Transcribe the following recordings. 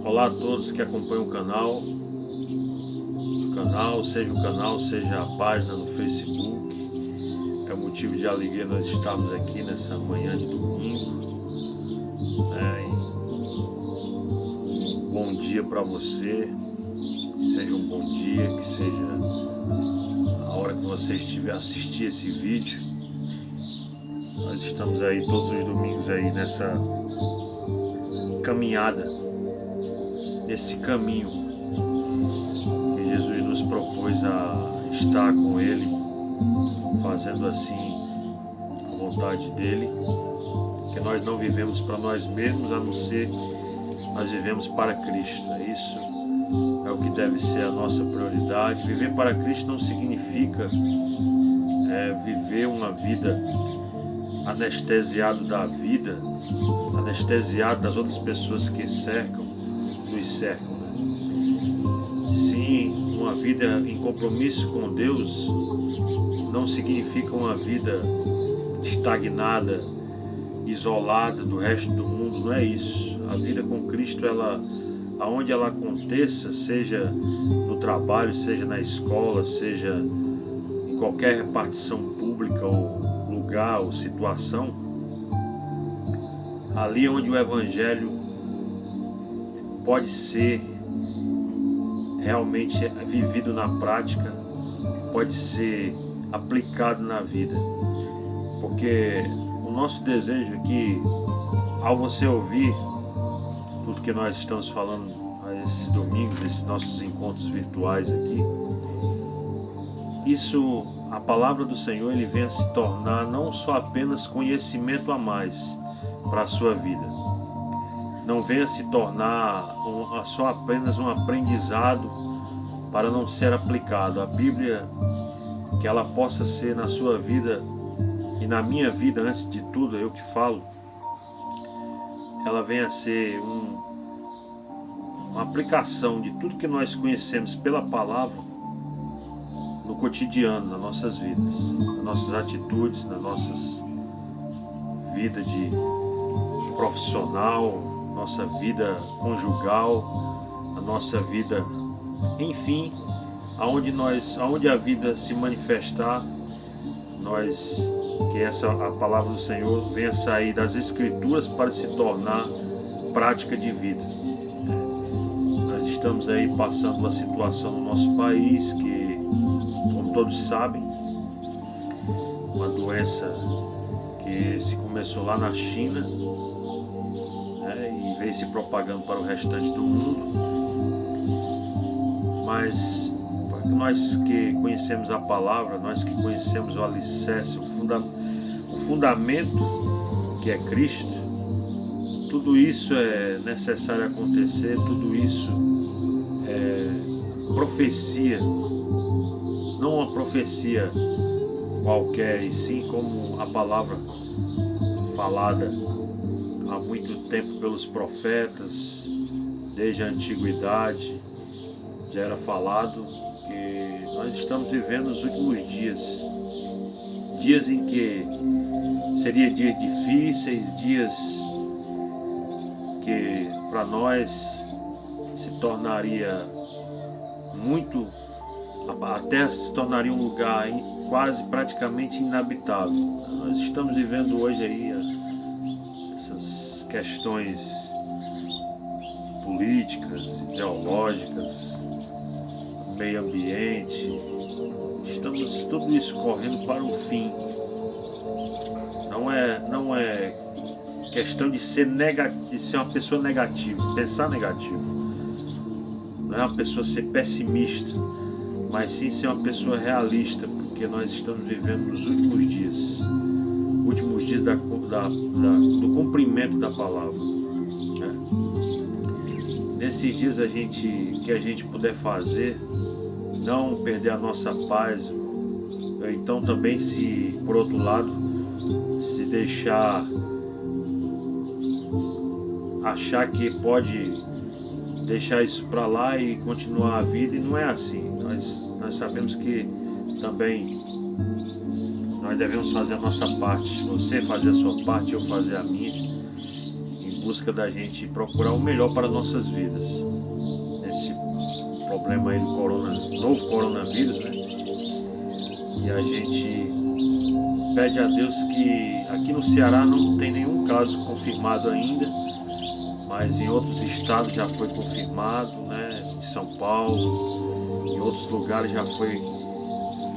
Olá a todos que acompanham o canal, seja a página no Facebook. É motivo de alegria nós estarmos aqui nessa manhã de domingo. Bom dia para você, que seja um bom dia, que seja a hora que você estiver assistir esse vídeo. Nós estamos aí todos os domingos aí nessa caminhada, nesse caminho que Jesus nos propôs a estar com Ele, fazendo assim a vontade dEle, que nós não vivemos para nós mesmos, a não ser nós vivemos para Cristo. Isso é o que deve ser a nossa prioridade. Viver para Cristo não significa viver uma vida anestesiado da vida, anestesiado das outras pessoas que nos cercam. Sim, uma vida em compromisso com Deus não significa uma vida estagnada, isolada do resto do mundo, não é isso. A vida com Cristo, aonde ela aconteça, seja no trabalho, seja na escola, seja em qualquer repartição pública ou lugar ou situação, ali onde o Evangelho pode ser realmente vivido na prática, pode ser aplicado na vida. Porque o nosso desejo aqui, ao você ouvir tudo que nós estamos falando esses domingos, esses nossos encontros virtuais aqui, a palavra do Senhor, ele vem a se tornar não só apenas conhecimento a mais para a sua vida, não venha se tornar só apenas um aprendizado para não ser aplicado. A Bíblia, que ela possa ser na sua vida e na minha vida, antes de tudo, eu que falo, ela venha a ser uma aplicação de tudo que nós conhecemos pela palavra no cotidiano, nas nossas vidas, nas nossas atitudes, nas nossas vidas de profissional, nossa vida conjugal, a nossa vida, enfim, aonde a vida se manifestar, que a palavra do Senhor venha sair das Escrituras para se tornar prática de vida. Nós estamos aí passando uma situação no nosso país que, como todos sabem, uma doença que se começou lá na China, e veio se propagando para o restante do mundo. Mas nós que conhecemos a palavra, nós que conhecemos o alicerce, o fundamento que é Cristo, tudo isso é necessário acontecer, tudo isso é profecia, não uma profecia qualquer, e sim como a palavra falada há muito tempo pelos profetas, desde a antiguidade, já era falado que nós estamos vivendo os últimos dias em que seriam dias difíceis, dias que para nós se tornaria a terra se tornaria um lugar quase praticamente inabitável. Nós estamos vivendo hoje aí essas questões políticas, ideológicas, meio ambiente, estamos tudo isso correndo para o fim. Não é questão de ser uma pessoa negativa, pensar negativo. Não é uma pessoa ser pessimista, mas sim ser uma pessoa realista, porque nós estamos vivendo nos últimos dias do cumprimento da palavra. Nesses dias que a gente puder fazer, não perder a nossa paz, então também por outro lado, se deixar achar que pode deixar isso para lá e continuar a vida, e não é assim. Nós sabemos que também nós devemos fazer a nossa parte, você fazer a sua parte, eu fazer a minha, busca da gente procurar o melhor para nossas vidas. Esse problema aí do novo coronavírus, né? E a gente pede a Deus que aqui no Ceará não tem nenhum caso confirmado ainda, mas em outros estados já foi confirmado, né? Em São Paulo, em outros lugares já foi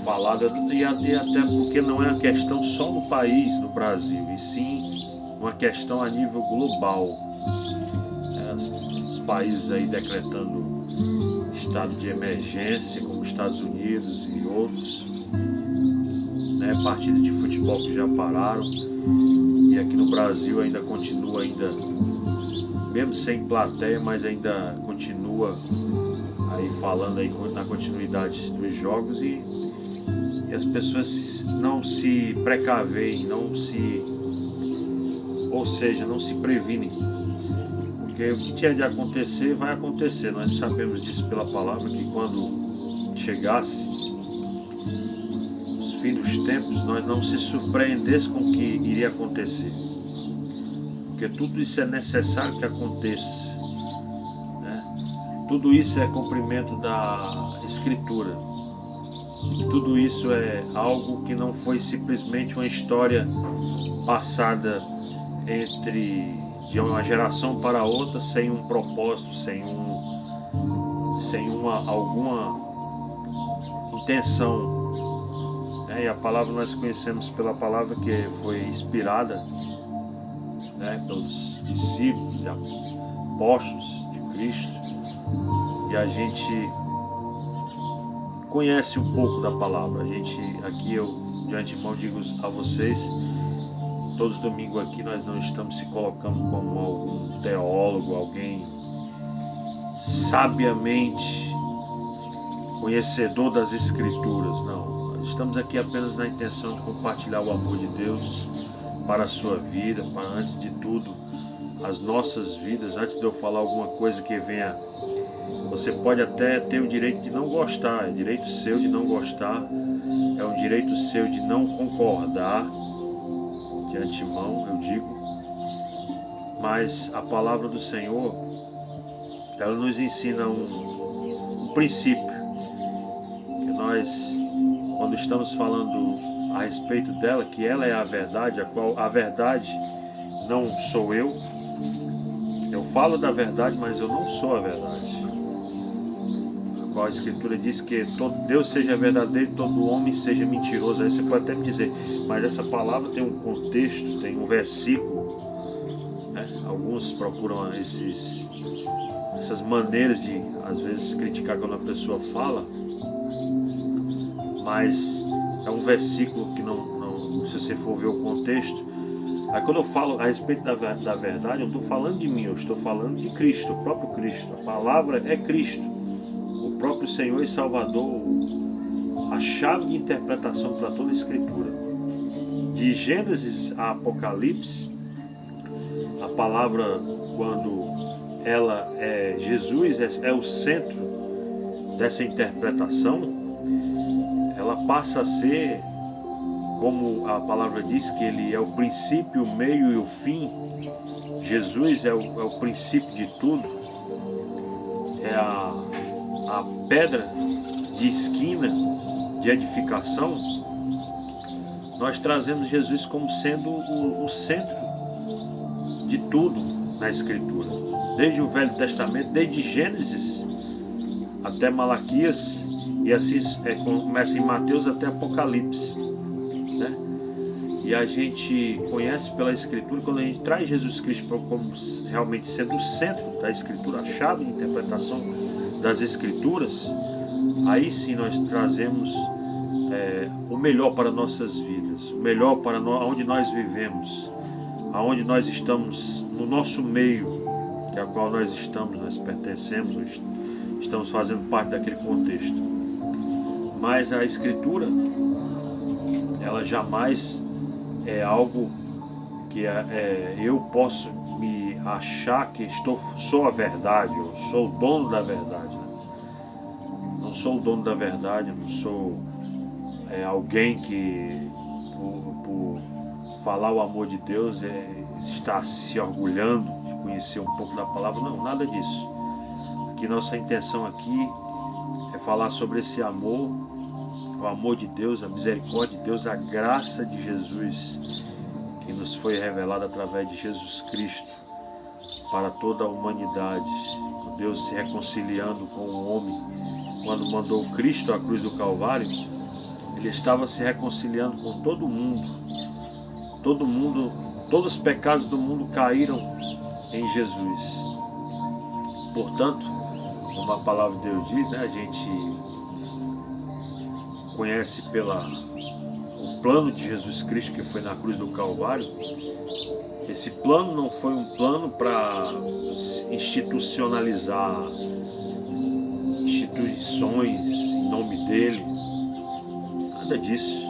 falado, e até porque não é uma questão só no país, no Brasil, e sim uma questão a nível global. Os países aí decretando estado de emergência, como Estados Unidos e outros, né? Partidas de futebol que já pararam, e aqui no Brasil ainda continua, mesmo sem plateia, mas ainda continua aí falando aí na continuidade dos jogos, e as pessoas não se precaveem, ou seja, não se previnem, porque o que tinha de acontecer vai acontecer. Nós sabemos disso pela palavra, que quando chegasse os fins dos tempos, nós não se surpreendesse com o que iria acontecer, porque tudo isso é necessário que aconteça, né? Tudo isso é cumprimento da Escritura. Tudo isso é algo que não foi simplesmente uma história passada de uma geração para outra sem um propósito, sem alguma intenção, né? E a palavra nós conhecemos pela palavra que foi inspirada, né, pelos discípulos e apóstolos de Cristo, e a gente conhece um pouco da palavra. Aqui eu de antemão digo a vocês, todos os domingos aqui nós não estamos se colocando como algum teólogo, alguém sabiamente conhecedor das Escrituras, não. Nós estamos aqui apenas na intenção de compartilhar o amor de Deus para a sua vida, para, antes de tudo, as nossas vidas. Antes de eu falar alguma coisa que venha, você pode até ter o direito de não gostar, é direito seu de não gostar, é um direito seu de não concordar, de antemão eu digo, mas a palavra do Senhor, ela nos ensina um princípio, que nós, quando estamos falando a respeito dela, que ela é a verdade, a qual a verdade não sou eu falo da verdade, mas eu não sou a verdade. A Escritura diz que todo Deus seja verdadeiro e todo homem seja mentiroso. Aí você pode até me dizer, mas essa palavra tem um contexto, tem um versículo, né? Alguns procuram essas maneiras de, às vezes, criticar quando a pessoa fala, mas é um versículo que não, se você for ver o contexto. Aí quando eu falo a respeito da verdade, eu não estou falando de mim, eu estou falando de Cristo, o próprio Cristo. A palavra é Cristo, o próprio Senhor e Salvador, a chave de interpretação para toda a Escritura. De Gênesis a Apocalipse, a palavra, quando ela Jesus é o centro dessa interpretação, ela passa a ser, como a palavra diz, que ele é o princípio, o meio e o fim. Jesus é o princípio de tudo, é a pedra de esquina de edificação. Nós trazemos Jesus como sendo o centro de tudo na Escritura, desde o Velho Testamento, desde Gênesis até Malaquias, e assim começa em Mateus até Apocalipse, né? E a gente conhece pela Escritura, quando a gente traz Jesus Cristo como realmente sendo o centro da Escritura, a chave de interpretação das Escrituras, aí sim nós trazemos o melhor para nossas vidas, o melhor para onde nós vivemos, aonde nós estamos, no nosso meio, que é a qual nós estamos, nós pertencemos, estamos fazendo parte daquele contexto. Mas a Escritura, ela jamais é algo que eu posso me achar que sou a verdade, eu sou o dono da verdade, né? Não sou o dono da verdade, não sou alguém que por falar o amor de Deus está se orgulhando conhecer um pouco da palavra. Não, nada disso. Aqui nossa intenção aqui é falar sobre esse amor, o amor de Deus, a misericórdia de Deus, a graça de Jesus, que nos foi revelada através de Jesus Cristo para toda a humanidade. Deus se reconciliando com o homem. Quando mandou Cristo à cruz do Calvário, Ele estava se reconciliando com todo mundo. Todo mundo, todos os pecados do mundo caíram em Jesus. Portanto, como a palavra de Deus diz, né, a gente conhece o plano de Jesus Cristo que foi na cruz do Calvário. Esse plano não foi um plano para institucionalizar instituições em nome dele, nada disso.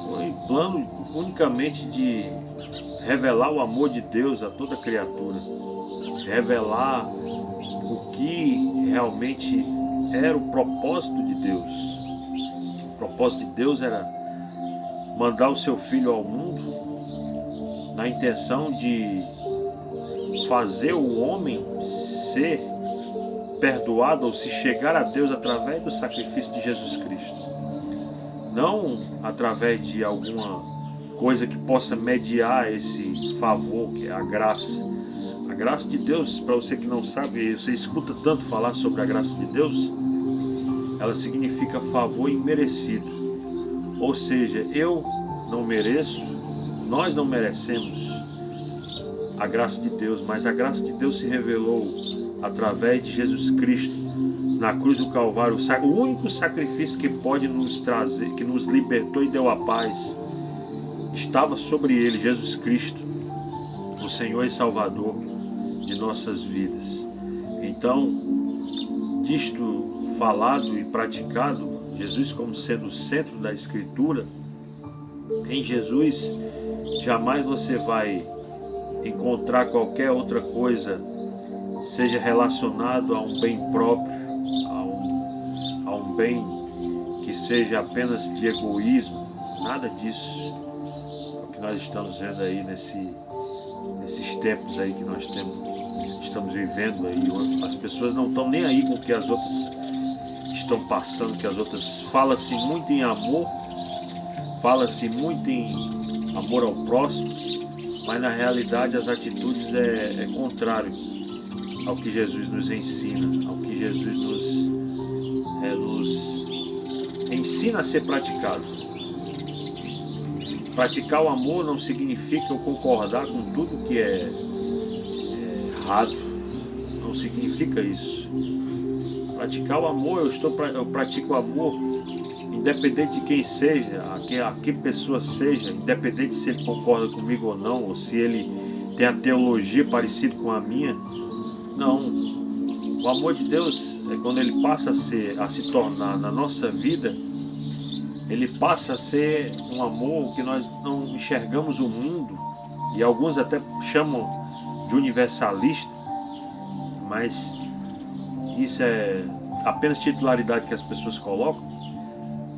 Foi plano unicamente de revelar o amor de Deus a toda criatura, revelar o que realmente era o propósito de Deus. O propósito de Deus era mandar o seu Filho ao mundo na intenção de fazer o homem ser perdoado ou se chegar a Deus através do sacrifício de Jesus Cristo. Não através de alguma coisa que possa mediar esse favor, que é a graça. A graça de Deus, para você que não sabe, você escuta tanto falar sobre a graça de Deus, ela significa favor imerecido. Ou seja, eu não mereço, nós não merecemos a graça de Deus, mas a graça de Deus se revelou através de Jesus Cristo na cruz do Calvário, o único sacrifício que pode nos trazer, que nos libertou e deu a paz, estava sobre ele, Jesus Cristo, o Senhor e Salvador de nossas vidas. Então, disto falado e praticado, Jesus como sendo o centro da Escritura, em Jesus jamais você vai encontrar qualquer outra coisa seja relacionado a um bem próprio, a um bem que seja apenas de egoísmo, nada disso. É o que nós estamos vendo aí nesses tempos aí que nós estamos vivendo aí. As pessoas não estão nem aí com o que as outras estão passando, que as outras fala-se muito em amor, fala-se muito em amor ao próximo, mas na realidade as atitudes é contrário ao que Jesus nos ensina, ao que Jesus nos ensina a ser praticado. Praticar o amor não significa eu concordar com tudo que é errado, não significa isso. Praticar o amor, eu pratico o amor independente de quem seja, a que pessoa seja, independente se ele concorda comigo ou não, ou se ele tem a teologia parecida com a minha. Não. O amor de Deus é quando ele passa a se tornar na nossa vida, ele passa a ser um amor que nós não enxergamos o mundo, e alguns até chamam de universalista, mas isso é apenas titularidade que as pessoas colocam.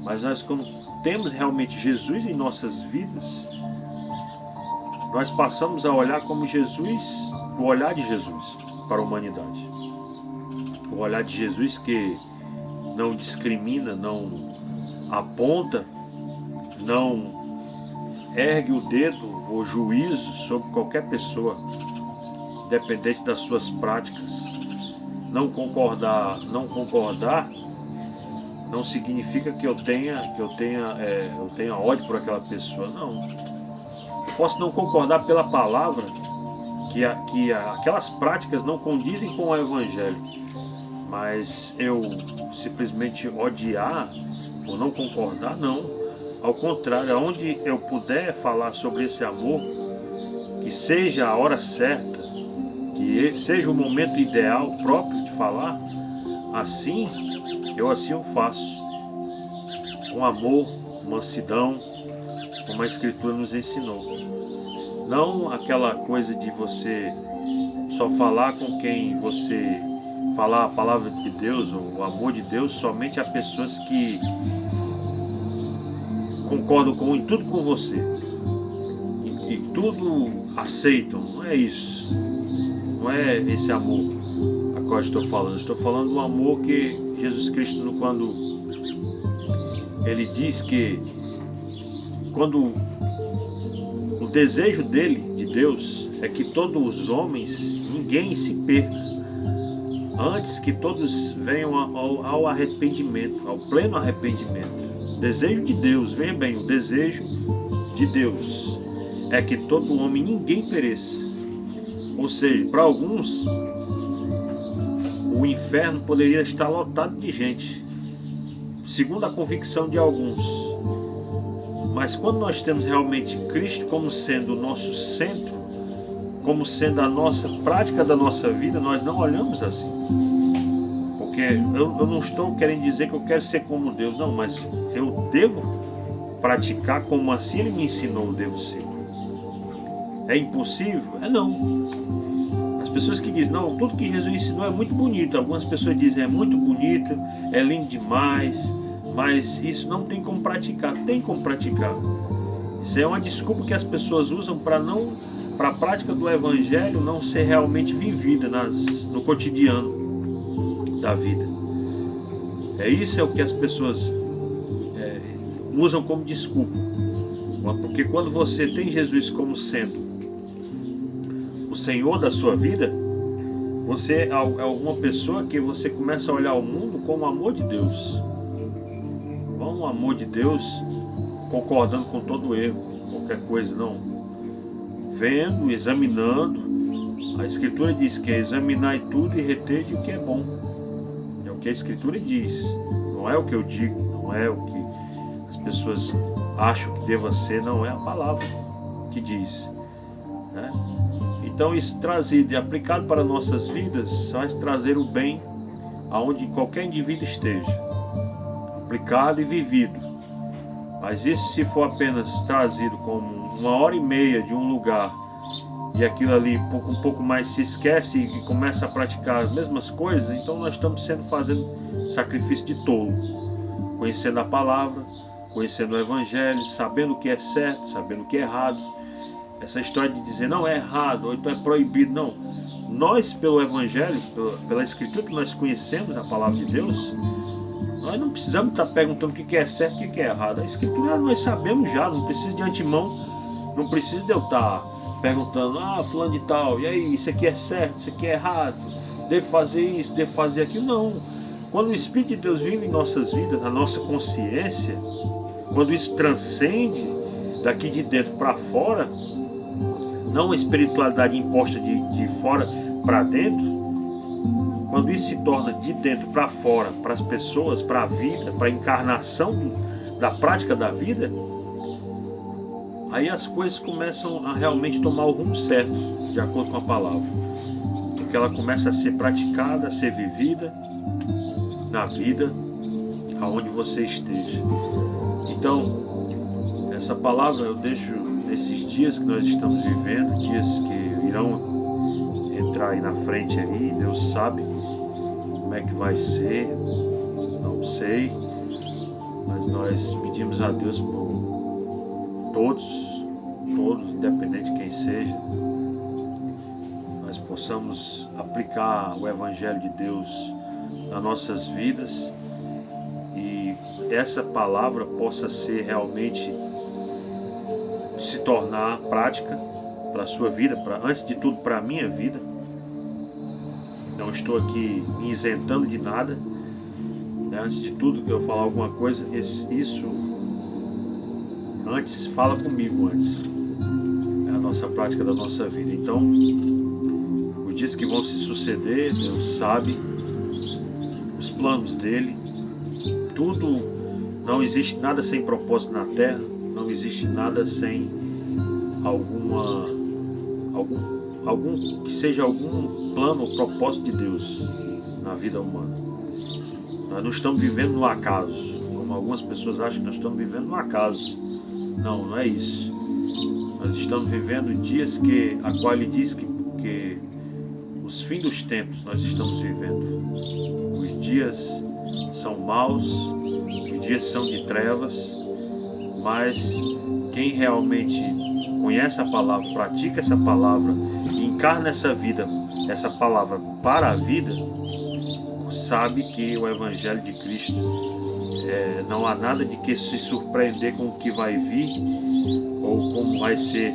Mas nós, quando temos realmente Jesus em nossas vidas, nós passamos a olhar como Jesus, o olhar de Jesus para a humanidade. O olhar de Jesus que não discrimina, não aponta, não ergue o dedo ou juízo sobre qualquer pessoa, independente das suas práticas. Não concordar não significa que eu tenha ódio por aquela pessoa, não. Eu posso não concordar pela palavra, que aquelas práticas não condizem com o Evangelho, mas eu simplesmente odiar ou não concordar, não. Ao contrário, aonde eu puder falar sobre esse amor, que seja a hora certa, que seja o momento ideal próprio de falar, assim eu faço, com amor, mansidão, como a Escritura nos ensinou. Não aquela coisa de você só falar com quem você falar a palavra de Deus ou o amor de Deus somente a pessoas que concordam em tudo com você e tudo aceitam. Não é isso. não é esse amor a qual eu estou falando. Estou falando do amor que Jesus Cristo, quando ele diz que quando o desejo dele, de Deus, é que todos os homens, ninguém se perca, antes que todos venham ao arrependimento, ao pleno arrependimento. O desejo de Deus, veja bem, o desejo de Deus é que todo homem, ninguém pereça. Ou seja, para alguns, o inferno poderia estar lotado de gente, segundo a convicção de alguns. Mas quando nós temos realmente Cristo como sendo o nosso centro, como sendo a nossa prática da nossa vida, nós não olhamos assim. Porque eu não estou querendo dizer que eu quero ser como Deus, não, mas eu devo praticar como assim Ele me ensinou, eu devo ser. É impossível? É não. As pessoas que dizem, não, tudo que Jesus ensinou é muito bonito. Algumas pessoas dizem, é muito bonito, é lindo demais, mas isso não tem como praticar. Tem como praticar. Isso é uma desculpa que as pessoas usam para a prática do Evangelho não ser realmente vivida no cotidiano da vida. Isso é o que as pessoas usam como desculpa. Porque quando você tem Jesus como sendo o Senhor da sua vida, você é uma pessoa que você começa a olhar o mundo com o amor de Deus. Não o amor de Deus concordando com todo erro, qualquer coisa, não. Vendo, examinando. A Escritura diz que é examinar tudo e reter de o que é bom. É o que a Escritura diz. Não é o que eu digo, não é o que as pessoas acham que deva ser, não, é a palavra que diz, né? Então isso trazido e aplicado para nossas vidas vai trazer o bem aonde qualquer indivíduo esteja, aplicado e vivido. Mas isso, se for apenas trazido como 1h30 de um lugar e aquilo ali um pouco mais se esquece e começa a praticar as mesmas coisas, então nós estamos fazendo sacrifício de tolo, conhecendo a palavra, conhecendo o Evangelho, sabendo o que é certo, sabendo o que é errado. Essa história de dizer não é errado, ou então é proibido, não. Nós, pelo Evangelho, pela Escritura que nós conhecemos, a palavra de Deus, nós não precisamos estar perguntando o que é certo e o que é errado. A Escritura nós sabemos já, não precisa de antemão, não precisa de eu estar perguntando, fulano de tal, e aí, isso aqui é certo, isso aqui é errado, devo fazer isso, devo fazer aquilo, não. Quando o Espírito de Deus vive em nossas vidas, na nossa consciência, quando isso transcende daqui de dentro para fora, não a espiritualidade imposta de fora para dentro, quando isso se torna de dentro para fora, para as pessoas, para a vida, para a encarnação da prática da vida, aí as coisas começam a realmente tomar o rumo certo, de acordo com a palavra. Porque ela começa a ser praticada, a ser vivida na vida, aonde você esteja. Então, essa palavra eu deixo nesses dias que nós estamos vivendo, dias que irão entrar aí na frente aí, Deus sabe como é que vai ser, não sei, mas nós pedimos a Deus por todos, independente de quem seja, nós possamos aplicar o Evangelho de Deus nas nossas vidas e essa palavra possa ser realmente se tornar prática para a sua vida, antes de tudo para a minha vida. Não estou aqui me isentando de nada, né? Antes de tudo que eu falar alguma coisa, isso antes fala comigo antes, é a nossa prática da nossa vida. Então os dias que vão se suceder, Deus sabe os planos dele, tudo, não existe nada sem propósito na terra, não existe nada sem que seja algum plano ou propósito de Deus na vida humana. Nós não estamos vivendo no acaso, como algumas pessoas acham que nós estamos vivendo no acaso. Não, não é isso. Nós estamos vivendo dias a qual ele diz que os fins dos tempos nós estamos vivendo. Os dias são maus, os dias são de trevas, mas quem realmente conhece a palavra, pratica essa palavra e aplicar nessa vida essa palavra para a vida, sabe que o Evangelho de Cristo não há nada de que se surpreender com o que vai vir ou como vai ser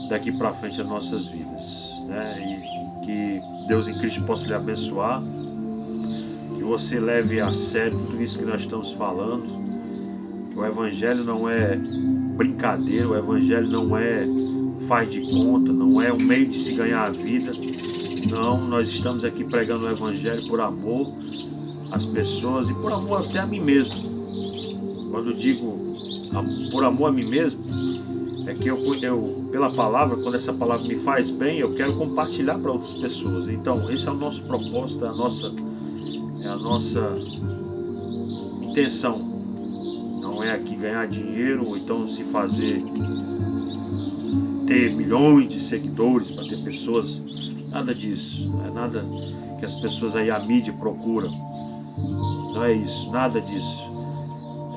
daqui para frente as nossas vidas, né? E que Deus em Cristo possa lhe abençoar, que você leve a sério tudo isso que nós estamos falando, que o Evangelho não é brincadeira, o Evangelho não é faz de conta, não é um meio de se ganhar a vida. Não, nós estamos aqui pregando o Evangelho por amor às pessoas e por amor até a mim mesmo. Quando eu digo por amor a mim mesmo, é que eu pela palavra, quando essa palavra me faz bem, eu quero compartilhar para outras pessoas. Então, esse é o nosso propósito, é a nossa intenção. Não é aqui ganhar dinheiro ou então se fazer ter milhões de seguidores para ter pessoas, nada disso, não é nada que as pessoas aí, a mídia procuram, não é isso, nada disso.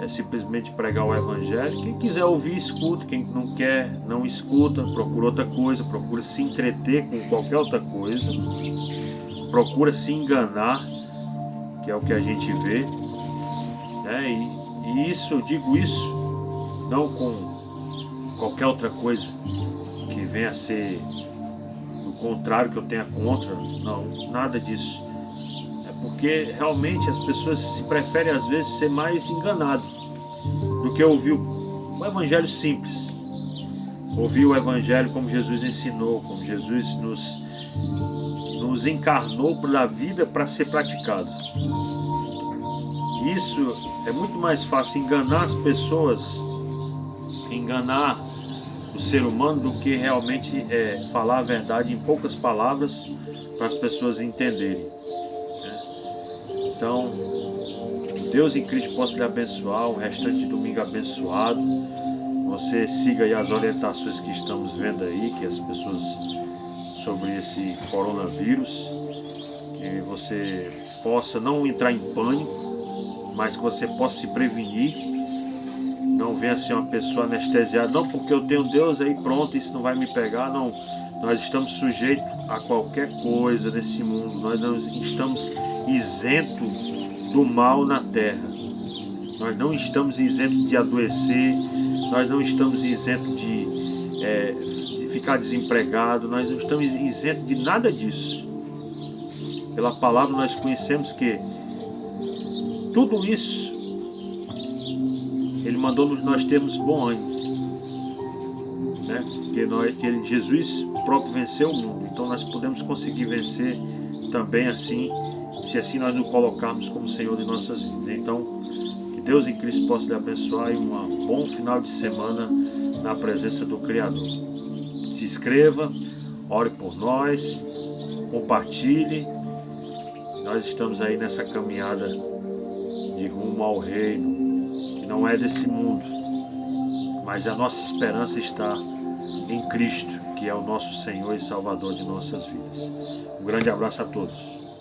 É simplesmente pregar o Evangelho. Quem quiser ouvir, escuta. Quem não quer, não escuta. Procura outra coisa. Procura se entreter com qualquer outra coisa. Procura se enganar, que é o que a gente vê, né? E isso, eu digo isso não com qualquer outra coisa que venha a ser o contrário, que eu tenha contra. Não, nada disso. Porque realmente as pessoas se preferem às vezes ser mais enganadas do que ouvir o Evangelho simples. Ouvir o Evangelho como Jesus ensinou, como Jesus nos encarnou para a vida para ser praticado. Isso é muito mais fácil enganar as pessoas, enganar o ser humano, do que realmente falar a verdade em poucas palavras para as pessoas entenderem. Então, Deus em Cristo possa lhe abençoar, o restante de domingo abençoado. Você siga aí as orientações que estamos vendo aí, que as pessoas sobre esse coronavírus, que você possa não entrar em pânico, mas que você possa se prevenir. Não venha ser uma pessoa anestesiada, não porque eu tenho Deus aí pronto, isso não vai me pegar, não. Nós estamos sujeitos a qualquer coisa nesse mundo, nós não estamos isentos do mal na terra, nós não estamos isentos de adoecer, nós não estamos isentos de ficar desempregado, nós não estamos isentos de nada disso. Pela palavra nós conhecemos que tudo isso Ele mandou nós termos bom ânimo, né? Que Jesus próprio venceu o mundo, então nós podemos conseguir vencer também assim, se assim nós nos colocarmos como Senhor de nossas vidas. Então, que Deus em Cristo possa lhe abençoar e um bom final de semana na presença do Criador. Se inscreva, ore por nós, compartilhe. Nós estamos aí nessa caminhada de rumo ao reino, que não é desse mundo, mas a nossa esperança está em Cristo, que é o nosso Senhor e Salvador de nossas vidas. Um grande abraço a todos.